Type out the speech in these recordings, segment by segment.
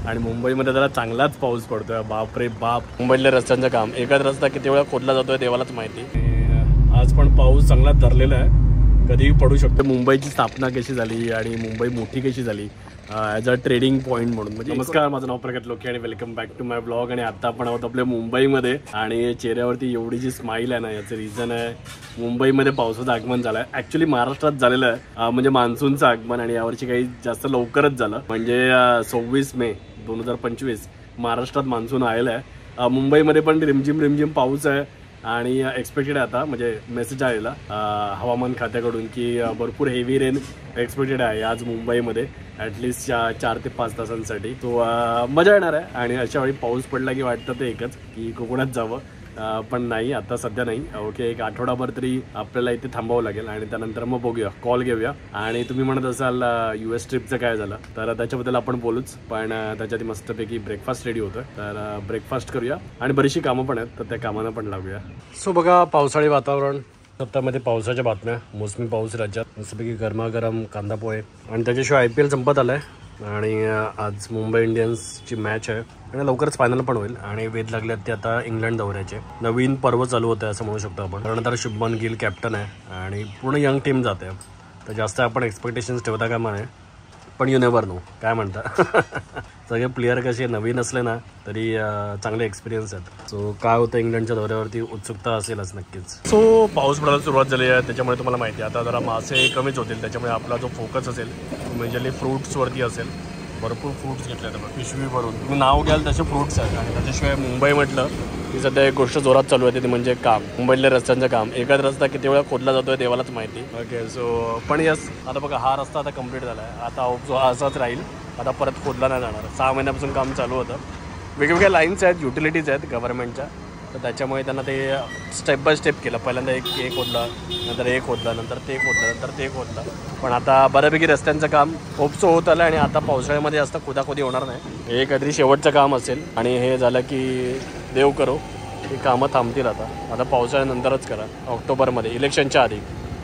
आणि मुंबईमध्ये जरा चांगलाच पाऊस पडतोय. बापरे बाप, मुंबईतल्या रस्त्यांचं काम, एकाच रस्ता किती वेळा खोदला जातोय देवालाच माहिती. आज पण पाऊस चांगलाच धरलेला आहे, कधीही पडू शकतो. मुंबईची स्थापना कशी झाली आणि मुंबई मोठी कशी झाली ॲज अ ट्रेडिंग पॉईंट म्हणून. म्हणजे नमस्कार, माझं नाव प्रगत लोके आणि welcome back to my blog. आणि आता आपण आहोत आपल्या मुंबईमध्ये आणि चेहऱ्यावरती एवढी जी स्माईल आहे ना, याचं रिझन आहे मुंबईमध्ये पावसाचं आगमन झालं आहे. ॲक्च्युली महाराष्ट्रात झालेलं आहे, म्हणजे मान्सूनचं आगमन, आणि यावर्षी काही जास्त लवकरच झालं. म्हणजे 26 मे 2025 महाराष्ट्रात मान्सून आलेलं आहे. मुंबईमध्ये पण रिमझिम पाऊस आहे आणि एक्सपेक्टेड आहे आता, म्हणजे मेसेज आलेला हवामान खात्याकडून की भरपूर हेवी रेन एक्सपेक्टेड आहे आज मुंबईमध्ये, ॲटलिस्ट 4 ते 5 तासांसाठी. तो मजा येणार आहे. आणि अशा वेळी पाऊस पडला की वाटतं ते एकच की कोकणात जावं, पण नाही, आता सध्या नाही. ओके, एक आठवडाभर तरी आपल्याला इथे थांबावं लागेल आणि त्यानंतर मग बघूया, कॉल घेऊया. आणि तुम्ही म्हणत असाल US ट्रिपचं काय झालं, तर त्याच्याबद्दल आपण बोलूच. पण त्याच्यात मस्तपैकी ब्रेकफास्ट रेडी होतोय, तर ब्रेकफास्ट करूया. आणि बरीचशी कामं पण आहेत, तर त्या कामांना पण लागूया. सो बघा, पावसाळी वातावरण, सप्ताहामध्ये पावसाच्या बातम्या, मोसमी पाऊस राज्यात, मस्तपैकी गरमागरम कांदा पोहे. आणि त्याच्याशिवाय IPL संपत आलाय आणि आज मुंबई इंडियन्सची मॅच आहे आणि लवकरच फायनल पण होईल. आणि वेध लागल्यात ते आता इंग्लंड दौऱ्याचे. नवीन पर्व चालू होतं असं म्हणू शकतो आपण. त्यानंतर शुभमन गिल कॅप्टन आहे आणि पूर्ण यंग टीम जाते, तर जास्त आपण एक्सपेक्टेशन्स ठेवता कामा नये. पण यू नेवर नो, काय म्हणता सगळे प्लेयर कसे नवीन असले ना तरी चांगले एक्सपिरियन्स आहेत. सो काय होतं इंग्लंडच्या दौऱ्यावरती उत्सुकता असेलच नक्कीच. सो पाऊस पडायला सुरुवात झाली आहे, त्याच्यामुळे तुम्हाला माहिती आहे आता जरा मासे कमीच होतील, त्याच्यामुळे आपला जो फोकस असेल मेजरली फ्रूट्सवरती असेल. भरपूर फ्रूट्स घेतले आहेत, पिशवी भरून. तुम्ही नाव घ्याल तसे फ्रूट्स आहेत. आणि त्याच्याशिवाय मुंबई म्हटलं की सध्या एक गोष्ट जोरात चालू आहे, ते म्हणजे काम, मुंबईतल्या रस्त्यांचं काम. एकाच रस्ता किती वेळा खोदला जातोय देवालाच माहिती. ओके, सो पण यस, आता बघा हा रस्ता आता कंप्लीट झाला आहे. आता जो असाच राहील, आता परत खोदला नाही जाणार. 6 महिन्यापासून काम चालू होतं. वेगवेगळ्या लाईन्स आहेत, युटिलिटीज आहेत गव्हर्नमेंटच्या, तर त्याच्यामुळे त्यांना ते स्टेप बाय स्टेप केलं. पहिल्यांदा एक खोदलं, नंतर एक खोदलं, नंतर ते खोदलं, नंतर ते खोदलं. पण आता बऱ्यापैकी रस्त्यांचं काम होपसो होत आलं. आणि आता पावसाळ्यामध्ये जास्त खोदाखोदी होणार नाही, हे काहीतरी शेवटचं काम असेल. आणि हे झालं की देव करो, ही कामं थांबतील. आता पावसाळ्यानंतरच करा, ऑक्टोबरमध्ये, इलेक्शनच्या आधी.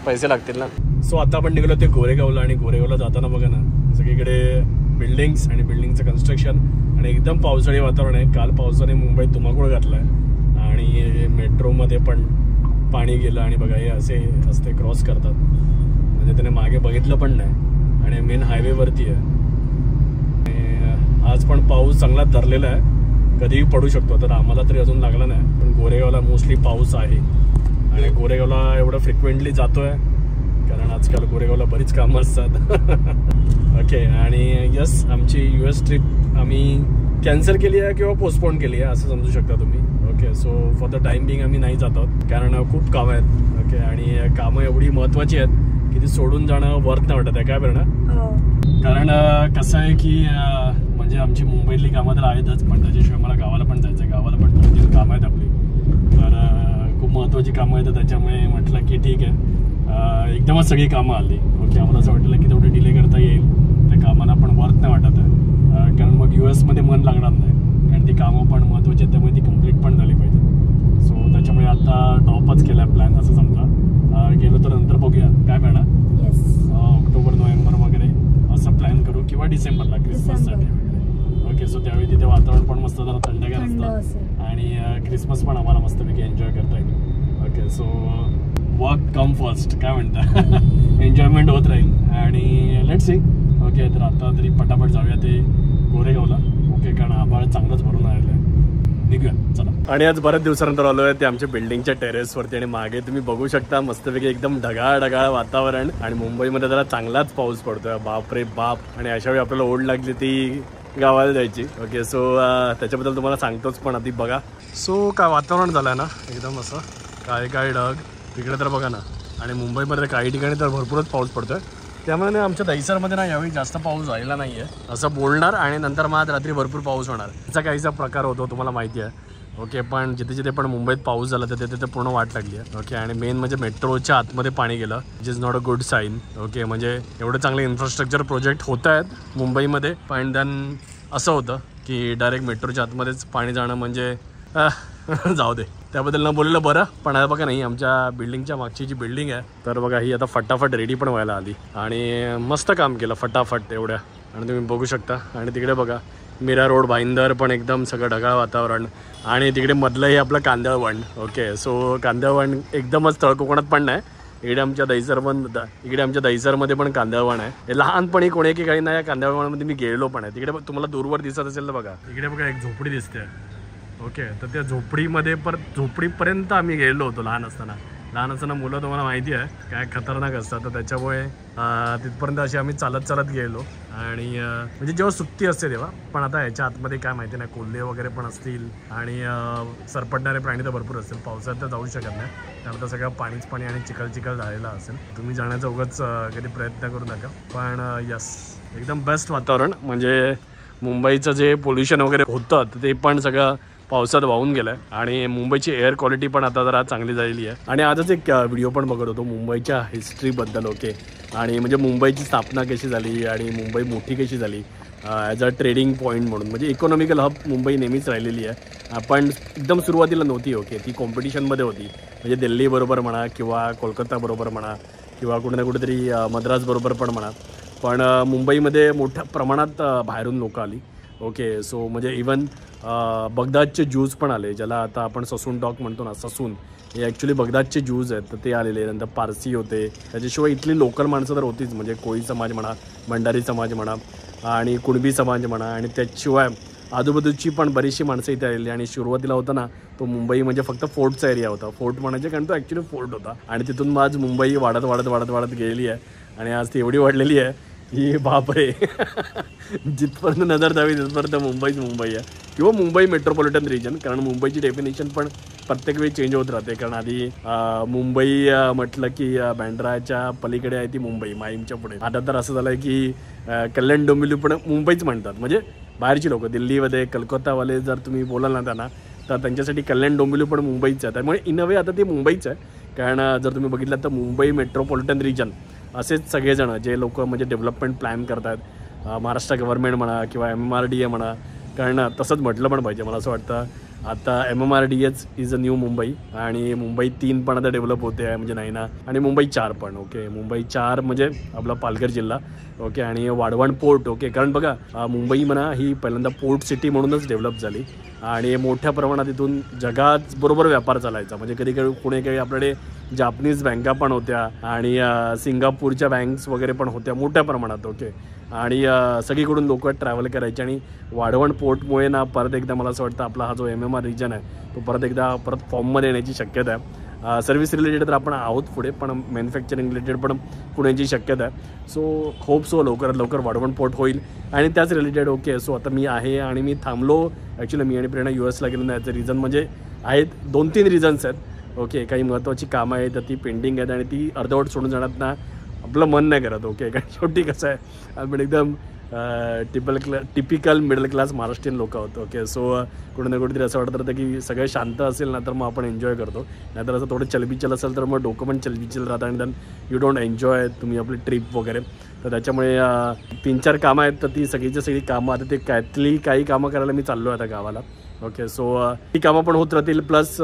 पैसे लागतील ना. सो आता आपण निघलो ते गोरेगावला. आणि गोरेगावला जाताना बघा ना, सगळीकडे बिल्डिंग्स आणि बिल्डिंगचं कन्स्ट्रक्शन आणि एकदम पावसाळी वातावरण आहे. काल पावसाने मुंबईत धुमाकूळ घातला आहे आणि मेट्रोमध्ये पण पाणी गेलं. आणि बघा, हे असे रस्ते क्रॉस करतात, म्हणजे त्याने मागे बघितलं पण नाही आणि मेन हायवेवरती आहे. आज पण पाऊस चांगला धरलेला आहे, कधीही पडू शकतो. तर आम्हाला तरी अजून लागला नाही, पण गोरेगावला मोस्टली पाऊस आहे. आणि गोरेगावला एवढं फ्रिक्वेंटली जातोय कारण आजकाल गोरेगावला बरीच कामं असतात. ओके, आणि यस, आमची US ट्रिप आम्ही कॅन्सल केली आहे किंवा पोस्टपोन केली आहे असं समजू शकता तुम्ही. Okay, so for the time being आम्ही नाही जात आहोत, कारण खूप कामं आहेत. ओके, आणि कामं एवढी महत्त्वाची आहेत की ती सोडून जाणं वर्थ नाही वाटत आहे. काय बरं, कारण कसं आहे की म्हणजे आमची मुंबईतली कामं तर आहेतच, पण त्याच्याशिवाय मला गावाला पण जायचं आहे. गावाला पण 2-3 कामं आहेत आपली, तर खूप महत्त्वाची कामं आहेत. तर त्याच्यामुळे म्हटलं की ठीक आहे, एकदमच सगळी कामं आली. ओके, आम्हाला असं वाटलं की तेवढं डिले करता येईल, त्या कामाला पण वर्थ नाही वाटत आहे, कारण मग US मध्ये मन लागणार नाही. कारण ती कामं पण महत्त्वाची आहेत, त्यामुळे ती कंप्लीट पण झाली पाहिजे. सो त्याच्यामुळे आता ड्रॉपच केला आहे प्लॅन असं समजा. गेलो तर नंतर बघूया काय मॅडम, ऑक्टोबर नोव्हेंबर वगैरे असं प्लॅन करू, किंवा डिसेंबरला क्रिसमससाठी वगैरे. ओके, सो त्यावेळी तिथे वातावरण पण मस्त जरा थंडगार असतं आणि क्रिसमस पण आम्हाला मस्तपैकी एन्जॉय करता येईल. Okay, so work come first, काय म्हणता, एन्जॉयमेंट होत राहील. आणि लेट्स सी. ओके, तर आता तरी पटापट जाऊया ते गोरेगावला. ओके, कारण आभाळ चांगलंच भरून आलेलं आहे, निघूया चला. आणि आज बऱ्याच दिवसानंतर आलो आहे ते आमच्या बिल्डिंगच्या टेरेसवरती. आणि मागे तुम्ही बघू शकता मस्तपैकी एकदम ढगाळ वातावरण. आणि मुंबईमध्ये जरा चांगलाच पाऊस पडतोय, बापरे बाप. आणि अशा वेळी आपल्याला ओढ लागली ती गावाला जायची. ओके, सो त्याच्याबद्दल तुम्हाला सांगतोच, पण आधी बघा. सो काय वातावरण झालं ना एकदम असं काय ढग तिकडे तर बघा ना. आणि मुंबईमध्ये काही ठिकाणी तर भरपूरच पाऊस पडतोय, त्यामुळे आमच्या दहिसरमध्ये ना यावेळी जास्त पाऊस झालेला नाही आहे असं बोलणार. आणि नंतर मग आज रात्री भरपूर पाऊस होणार, याचा काहीसा प्रकार होतो तुम्हाला माहिती आहे. ओके, पण जिथे पण मुंबईत पाऊस झाला तर तिथे पूर्ण वाट लागली आहे. ओके, आणि मेन म्हणजे मेट्रोच्या आतमध्ये पाणी गेलं, which is not a good sign. Okay, म्हणजे एवढे चांगले इन्फ्रास्ट्रक्चर प्रोजेक्ट होत आहेत मुंबईमध्ये, पण देन असं होतं की डायरेक्ट मेट्रोच्या आतमध्येच पाणी जाणं म्हणजे जाऊ दे, त्याबद्दल न बोललेलं बरं. पण आता बघा नाही, आमच्या बिल्डिंगच्या मागची जी बिल्डिंग आहे तर बघा ही आता फटाफट रेडी पण व्हायला आली आणि मस्त काम केलं फटाफट एवढ्या. आणि तुम्ही बघू शकता. आणि तिकडे बघा मीरा रोड भाईंदर पण एकदम सगळं ढगाळ वातावरण आणि तिकडे मधलं हे आपलं कांदळवण. ओके सो कांदळवण एकदमच तळ कोकणात पण नाही, इकडे आमच्या दहिसरमध्ये पण कांदळवण आहे. हे लहानपणी कोणी काही नाही या कांदळवणामध्ये मी गेलो पण आहे. तिकडे तुम्हाला दूरवर दिसत असेल तर बघा, इकडे बघा एक झोपडी दिसते. ओके तर त्या झोपडीमध्ये झोपडीपर्यंत आम्ही गेलो होतो लहान असताना. मुलं तुम्हाला माहिती आहे काय खतरनाक असतात, तर त्याच्यामुळे तिथपर्यंत अशी आम्ही चालत गेलो. आणि म्हणजे जेव्हा सुट्टी असते तेव्हा. पण आता ह्याच्या आतमध्ये काय माहिती नाही, कोल्हे वगैरे पण असतील आणि सरपटणारे प्राणी तर भरपूर असतील. पावसात तर जाऊ शकत नाही, कारण आता सगळं पाणी आणि चिखल झालेला असेल. तुम्ही जाण्याचा उगाच कधी प्रयत्न करू नका. पण यस एकदम बेस्ट वातावरण. म्हणजे मुंबईचं जे पोल्युशन वगैरे होतं ते पण सगळं पावसात वाहून गेलं आहे आणि मुंबईची एअर क्वालिटी पण आता जरा चांगली झालेली आहे. आणि आजच एक व्हिडिओ पण बघत होतो मुंबईच्या हिस्ट्रीबद्दल. ओके आणि म्हणजे मुंबईची स्थापना कशी झाली आणि मुंबई मोठी कशी झाली ॲज अ ट्रेडिंग पॉईंट म्हणून. म्हणजे इकॉनॉमिकल हब मुंबई नेहमीच राहिलेली आहे, पण एकदम सुरुवातीला नव्हती. ओके ती कॉम्पिटिशनमध्ये होती, म्हणजे दिल्लीबरोबर म्हणा किंवा कोलकाताबरोबर म्हणा किंवा कुठे ना कुठेतरी मद्रासबरोबर पण म्हणा. पण मुंबईमध्ये मोठ्या प्रमाणात बाहेरून लोकं आली. ओके सो म्हणजे इवन बगदादचे ज्यूज पण आले, ज्याला आता आपण ससून डॉक म्हणतो ना, ससून हे ॲक्च्युली बगदादचे ज्यूज आहेत, तर ते आलेले. नंतर पारसी होते, त्याच्याशिवाय इथली लोकल माणसं तर होतीच, म्हणजे कोळी समाज म्हणा, भंडारी समाज म्हणा आणि कुणबी समाज म्हणा. आणि त्याशिवाय आजूबाजूची पण बरीचशी माणसं इथे आलेली. आणि सुरुवातीला होता ना तो मुंबई म्हणजे फक्त फोर्टचा एरिया होता. फोर्ट म्हणायचे कारण तो ॲक्च्युली फोर्ट होता. आणि तिथून आज मुंबई वाढत गेलेली आहे. आणि आज ती एवढी वाढलेली आहे की बापरे जिथपर्यंत नजर जावी तिथपर्यंत मुंबई आहे किंवा मुंबई मेट्रोपॉलिटन रिजन. कारण मुंबईची डेफिनेशन पण प्रत्येक वेळी चेंज होत राहते. कारण आधी मुंबई म्हटलं की बँड्राच्या पलीकडे आहे ती मुंबई, माहीमच्या पुढे. आता तर असं झालं आहे की कल्याण डोंबिवली पण मुंबईच म्हणतात. म्हणजे बाहेरची लोकं दिल्लीमध्ये कलकत्तावाले जर तुम्ही बोलाल ना त्यांना, तर त्यांच्यासाठी कल्याण डोंबिवली पण मुंबईच आहे. त्यामुळे इन अ वे आता ती मुंबईच आहे. कारण जर तुम्ही बघितलं तर मुंबई मेट्रोपॉलिटन रिजन असेच सगळेजण जे लोक म्हणजे डेव्हलपमेंट प्लॅन करतात, महाराष्ट्र गव्हर्नमेंट म्हणा किंवा MMRDA म्हणा. कारण तसंच म्हटलं पण पाहिजे. मला असं वाटतं आता MMRDA is a new Mumbai. आणि मुंबई 3 पण आता डेव्हलप होते आहे, म्हणजे नाही ना. आणि मुंबई 4 पण. ओके मुंबई 4 म्हणजे आपला पालघर जिल्हा. ओके आणि वाढवण पोर्ट. ओके कारण बघा मुंबई म्हणा ही पहिल्यांदा पोर्ट सिटी म्हणूनच डेव्हलप झाली आणि मोठ्या प्रमाणात इथून जगात बरोबर व्यापार चालायचा. म्हणजे कधी काही आपल्याकडे जापनीज बँका पण होत्या आणि सिंगापूरच्या बँक्स वगैरे पण होत्या मोठ्या प्रमाणात. ओके आणि सगळीकडून लोक ट्रॅव्हल करायचे. आणि वाढवण पोर्टमुळे ना परत एकदा मला असं वाटतं आपला हा जो MMR रिजन आहे तो परत फॉर्ममध्ये येण्याची शक्यता आहे. सर्व्हिस रिलेटेड तर आपण आहोत पुढे, पण मॅन्युफॅक्चरिंग रिलेटेड पण पुढे याची शक्यता आहे. सो होप सो लवकरात लवकर वाढवण पोर्ट होईल. आणि त्याच रिलेटेड ओके सो आता मी आहे आणि मी थांबलो. ॲक्च्युली मी आणि प्रेरणा US ला गेलो नाही. याचं रिझन म्हणजे आहेत 2-3 रिझन्स आहेत. ओके काही महत्त्वाची कामं आहेत तर ती पेंडिंग आहेत आणि ती अर्धवट सोडून जाण्यात ना आपलं मन नाही करत. ओके कारण शेवटी कसं आहे आपण एकदम टिपिकल मिडल क्लास महाराष्ट्रीयन लोक होतो. ओके सो कुठे ना कुठेतरी असं वाटत राहतं की सगळं शांत असेल ना तर मग आपण एन्जॉय करतो, नाहीतर असं थोडं चलबिचल असेल तर मग डोकं पण चलबिचल राहतं आणि देन यू डोंट एन्जॉय तुम्ही आपली ट्रिप वगैरे. तर त्याच्यामुळे 3-4 कामं आहेत तर ती सगळीची सगळी कामं आता ते काही कामं करायला मी चाललो आहे आता गावाला. ओके सो ती कामं पण होत राहतील. प्लस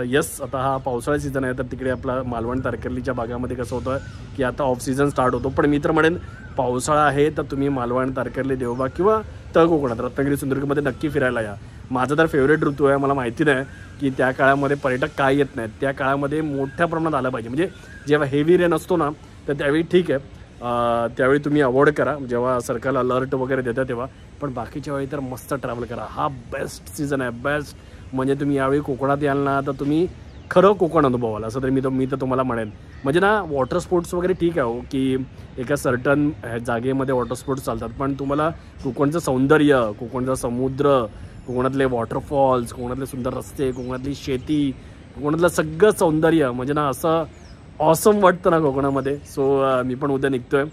यस आता हा पावसाळा सीझन आहे तर तिकडे आपला मालवण तारकर्लीच्या भागामध्ये कसं होतं की आता ऑफ सीझन स्टार्ट होतो. पण मी तर म्हणेन पावसाळा आहे तर तुम्ही मालवण तारकर्ली देवबाग किंवा तळ कोकणात रत्नागिरी सिंधुदुर्गमध्ये नक्की फिरायला या. माझा तर फेवरेट ऋतू आहे. मला माहिती नाही की त्या काळामध्ये पर्यटक काय येत नाहीत. त्या काळामध्ये मोठ्या प्रमाणात आलं पाहिजे. म्हणजे जेव्हा हेवी रेन असतो ना तर त्यावेळी ठीक आहे, त्यावेळी तुम्ही अवॉइड करा जेव्हा सरकारला अलर्ट वगैरे देतात तेव्हा. पण बाकीच्या वेळी तर मस्त ट्रॅव्हल करा. हा बेस्ट सीझन आहे, बेस्ट. म्हणजे तुम्ही यावेळी कोकणात याल ना तर तुम्ही खरं कोकण अनुभवाल असं तरी मी तर तुम्हाला म्हणेन. म्हणजे ना वॉटर स्पोर्ट्स वगैरे ठीक आहे की एका सर्टन जागेमध्ये वॉटर स्पोर्ट्स चालतात, पण तुम्हाला कोकणचं सौंदर्य, कोकणचा समुद्र, कोकणातले वॉटरफॉल्स, कोकणातले सुंदर रस्ते, कोकणातली शेती, कोकणातलं सगळं सौंदर्य म्हणजे ना असं ऑसम वाटतं ना कोकणामध्ये. सो मी पण उद्या निघतोय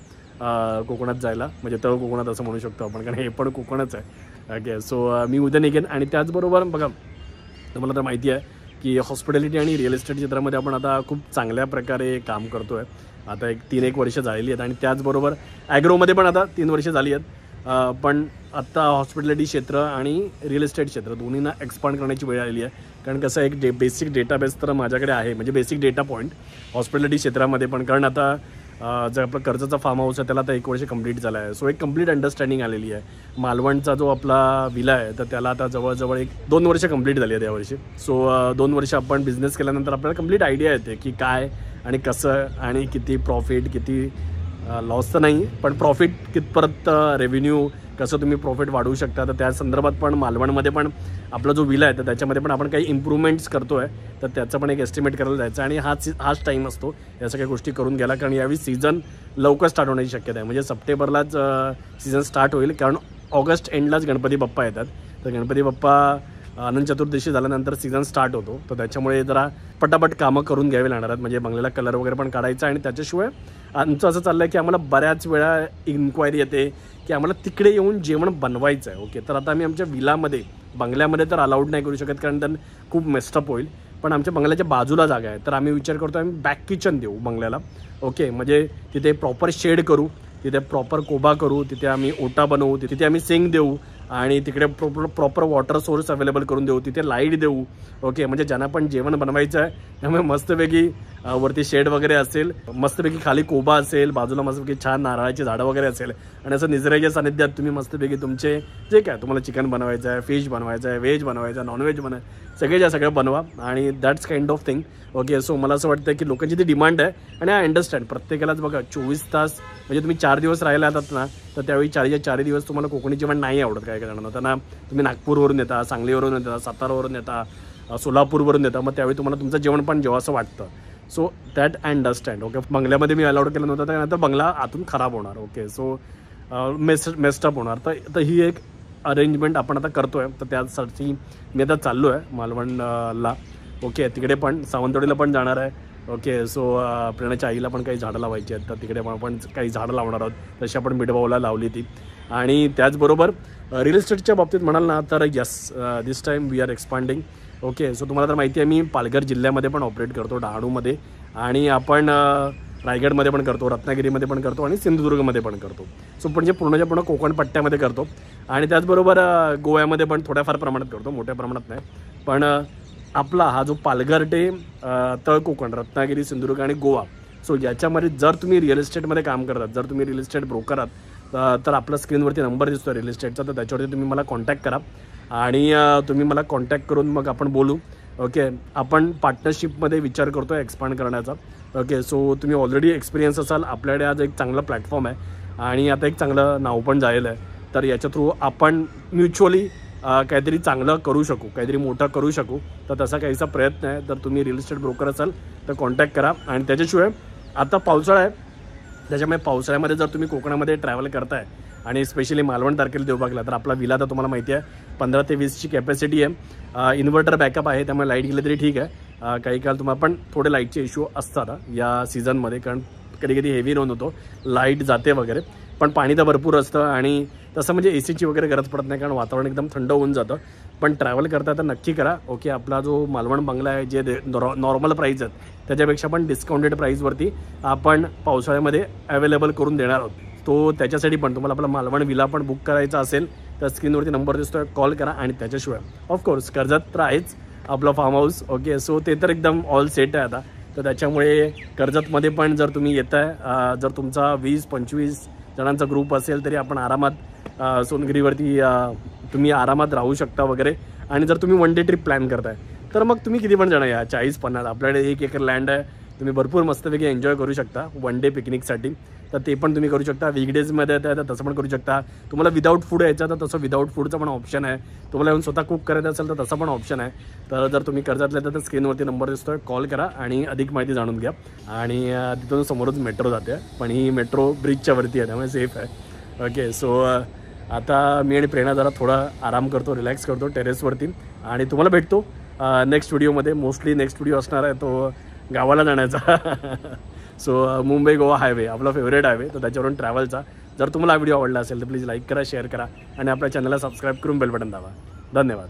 कोकणात जायला, म्हणजे तळ कोकणात असं म्हणू शकतो आपण, कारण हे पण कोकणच आहे. ओके सो मी उद्या निघेन. आणि त्याचबरोबर बघा तुम्हाला तर माहिती आहे की हॉस्पिटॅलिटी आणि रिअल इस्टेट क्षेत्रामध्ये आपण आता खूप चांगल्या प्रकारे काम करतो आहे. आता 3-1 वर्ष झालेली आहेत आणि त्याचबरोबर ॲग्रोमध्ये पण आता 3 वर्ष झाली आहेत. पण आत्ता हॉस्पिटॅलिटी क्षेत्र आणि रिअल इस्टेट क्षेत्र दोन्हींना एक्सपांड करण्याची वेळ आलेली आहे. कारण कसं एक बेसिक डेटाबेस तर माझ्याकडे आहे, म्हणजे बेसिक डेटा पॉईंट हॉस्पिटॅलिटी क्षेत्रामध्ये पण. कारण आता जे आपलं कर्जचा फार्म हाऊस आहे त्याला आता 1 वर्ष कंप्लीट झालं आहे. सो एक कंप्लीट अंडरस्टँडिंग आलेली आहे. मालवणचा जो आपला विला आहे तर त्याला आता जवळजवळ 2 वर्ष कंप्लीट झाली आहेत यावर्षी. सो 2 वर्ष आपण बिझनेस केल्यानंतर आपल्याला कंप्लीट आयडिया येते की काय आणि कसं आणि किती प्रॉफिट, किती लॉस तर नाही पण प्रॉफिट कितपर्यंत, रेव्हेन्यू कसं तुम्ही प्रॉफिट वाढवू शकता. तर त्या संदर्भात पण मालवणमध्ये पण आपला जो विला आहे तर त्याच्यामध्ये पण आपण काही इम्प्रूव्हमेंट्स करतो आहे. तर त्याचं पण एक एस्टिमेट करायला जायचं आणि हाच टाईम असतो या सगळ्या गोष्टी करून घ्यायला. कारण यावेळी सीझन लवकर स्टार्ट होण्याची शक्यता आहे. म्हणजे सप्टेंबरलाच सीझन स्टार्ट होईल कारण ऑगस्ट एंडलाच गणपती बाप्पा येतात. तर गणपती बाप्पा अनंत चतुर्दशी झाल्यानंतर सीझन स्टार्ट होतो. तर त्याच्यामुळे जरा पटापट कामं करून घ्यावी लागणार आहेत. म्हणजे बंगल्याला कलर वगैरे पण काढायचा आणि त्याच्याशिवाय आमचं असं चाललं आहे की आम्हाला बऱ्याच वेळा इन्क्वायरी येते की आम्हाला तिकडे येऊन जेवण बनवायचं आहे. ओके, तर आता आम्ही आमच्या विलामध्ये, बंगल्यामध्ये तर अलाउड नाही करू शकत कारण त्यांना खूप मेस्टअप होईल. पण आमच्या बंगल्याच्या बाजूला जागा आहे तर आम्ही विचार करतो आम्ही बॅक किचन देऊ बंगल्याला. ओके, म्हणजे तिथे प्रॉपर शेड करू, तिथे प्रॉपर कोबा करू, तिथे आम्ही ओटा बनवू, तिथे आम्ही सिंक देऊ आणि तिकडे प्रॉपर वॉटर सोर्स अवेलेबल करून देऊ, तिथे लाईट देऊ. ओके, म्हणजे ज्यांना पण जेवण बनवायचं आहे त्यामुळे मस्तपैकी वरती शेड वगैरे असेल, मस्तपैकी खाली कोबा असेल, बाजूला मस्तपैकी छान नारळाची झाडं वगैरे असेल आणि असं निसर्गाच्या सानिध्यात तुम्ही मस्तपैकी तुमचे जे काय तुम्हाला चिकन बनवायचं आहे, फिश बनवायचं आहे, व्हेज बनवायचं आहे, नॉनव्हेज बनवायचं, सगळं बनवा आणि that's kind of thing. Okay, so मला असं वाटतं की लोकांची ती डिमांड आहे आणि आय अंडरस्टँड. प्रत्येकालाच बघा 24 तास म्हणजे तुम्ही 4 दिवस राहायला येतात ना तर त्यावेळी 4 दिवस तुम्हाला कोकणी जेवण नाही आवडत काय करणार. त्यांना तुम्ही नागपूरवरून येता, सांगलीवरून येता, सातारावरून येता, सोलापूरवरून येता, मग त्यावेळी तुम्हाला तुमचं जेवण पण जेव्हा असं वाटतं. So that I understand. Okay, बंगल्यामध्ये मी अलाउड केलं नव्हतं त्यानंतर बंगला आतून खराब होणार. ओके, सो मेस्टअप होणार. तर ही एक अरेंजमेंट आपण आता करतो आहे. तर त्यासाठी मी आता चाललो आहे मालवणला. ओके, तिकडे पण सावंतवाडीला पण जाणार आहे. ओके, सो प्रेरणाच्या आईला पण काही झाडं लावायची आहेत तर तिकडे आपण काही झाडं लावणार आहोत. तशी आपण मिडभाऊला लावली ती. आणि त्याचबरोबर रिअल इस्टेटच्या बाबतीत म्हणाल ना तर yes, this time we are expanding. Okay, so तुम्हाला तर माहिती आहे मी पालघर जिल्ह्यामध्ये पण ऑपरेट करतो, डहाणूमध्ये, आणि आपण रायगडमध्ये पण करतो, रत्नागिरीमध्ये पण करतो आणि सिंधुदुर्गमध्ये पण करतो. सो म्हणजे पूर्णच्या पूर्ण कोकण पट्ट्यामध्ये करतो आणि त्याचबरोबर गोव्यामध्ये पण थोड्याफार प्रमाणात करतो, मोठ्या प्रमाणात नाही. पण आपला हा जो पालघर ते तळ कोकण, रत्नागिरी, सिंधुदुर्ग आणि गोवा, सो याच्यामध्ये जर तुम्ही रिअल इस्टेटमध्ये काम करतात, जर तुम्ही रिअल इस्टेट ब्रोकर आहात तर आपला स्क्रीनवरती नंबर दिसतो रिअल इस्टेटचा, तर त्याच्यावरती तुम्ही मला कॉन्टॅक्ट करा आणि तुम्ही मला कॉन्टॅक्ट करून मग आपण बोलू. ओके, आपण पार्टनरशिपमध्ये विचार करतो आहे एक्सपांड करण्याचा. ओके, सो तुम्ही ऑलरेडी एक्सपिरियन्स असाल, आपल्याकडे आज एक चांगला प्लॅटफॉर्म आहे आणि आता एक चांगलं नाव पण जायलं आहे. तर याच्या थ्रू आपण म्युच्युअली काहीतरी चांगलं करू शकू, काहीतरी मोठं करू शकू. तर तसा काहीसा प्रयत्न आहे. तर तुम्ही रिअल इस्टेट ब्रोकर असाल तर कॉन्टॅक्ट करा. आणि त्याच्याशिवाय आता पावसाळा आहे, त्याच्यामुळे पावसाळ्यामध्ये जर तुम्ही कोकणामध्ये ट्रॅव्हल करताय आणि स्पेशली मालवण तारखेला देवबागला, तर आपला विला तर तुम्हाला माहिती आहे 15 ते 20ची कॅपॅसिटी आहे. इन्व्हर्टर बॅकअप आहे त्यामुळे लाईट गेलं तरी ठीक आहे. काही काळ तुम्हाला पण थोडे लाईटचे इश्यू असतात या सीझनमध्ये, कारण कधी कधी हेवी रन होतो, लाईट जाते वगैरे. पण पाणी तर भरपूर असतं आणि तसं म्हणजे एसीची वगैरे गरज पडत नाही कारण वातावरण एकदम थंड होऊन जातं. पण ट्रॅव्हल करता तर नक्की करा. ओके, आपला जो मालवण बंगला आहे जे नॉर्मल प्राईस आहेत त्याच्यापेक्षा पण डिस्काउंटेड प्राईसवरती आपण पावसाळ्यामध्ये अवेलेबल करून देणार आहोत. तो त्याच्यासाठी पण तुम्हाला आपला मालवण विला पण बुक करायचा असेल तर स्क्रीनवरती नंबर दिसतोय, कॉल करा. आणि त्याच्याशिवाय ऑफकोर्स कर्जत तर आहेच आपलं फार्म हाऊस. ओके, सो ते तर एकदम ऑल सेट आहे आता. तर त्याच्यामुळे कर्जतमध्ये पण जर तुम्ही येत आहे, जर तुमचा 20-25 जणांचा ग्रुप असेल तरी आपण आरामात सोनगिरीवरती तुम्ही आरामात राहू शकता वगैरे. आणि जर तुम्ही 1 डे ट्रिप प्लॅन करताय तर मग तुम्ही किती पण जण या, 40-50, आपल्याकडे 1 एकर लँड आहे, तुम्ही भरपूर मस्तपैकी एन्जॉय करू शकता 1 डे पिकनिकसाठी. तर ते पण तुम्ही करू शकता. वीकडेजमध्ये तर तसं पण करू शकता. तुम्हाला विदाऊट फूड यायचं तर तसं विदाऊट फूडचं पण ऑप्शन आहे. तुम्हाला येऊन स्वतः कुक करायचं असेल तर तसं पण ऑप्शन आहे. तर जर तुम्ही कर्जतले तर स्क्रीनवरती नंबर दिसतोय, कॉल करा आणि अधिक माहिती जाणून घ्या. आणि तिथून समोरच मेट्रो जाते, पण ही मेट्रो ब्रिजच्या वरती आहे त्यामुळे सेफ आहे. ओके, सो आता मी आणि प्रेरणा जरा थोडा आराम करतो, रिलॅक्स करतो टेरेसवरती आणि तुम्हाला भेटतो नेक्स्ट व्हिडिओमध्ये. मोस्टली नेक्स्ट व्हिडिओ असणार आहे तो गावाला जाण्याचा. सो मुंबई गोवा हायवे आपला फेवरेट हायवे, तर त्याच्यावरून ट्रॅव्हलचा. जर तुम्हाला हा व्हिडिओ आवडला असेल तर प्लीज लाईक करा, शेअर करा आणि आपल्या चॅनलला सबस्क्राईब करून बेल बटन दाबा. धन्यवाद.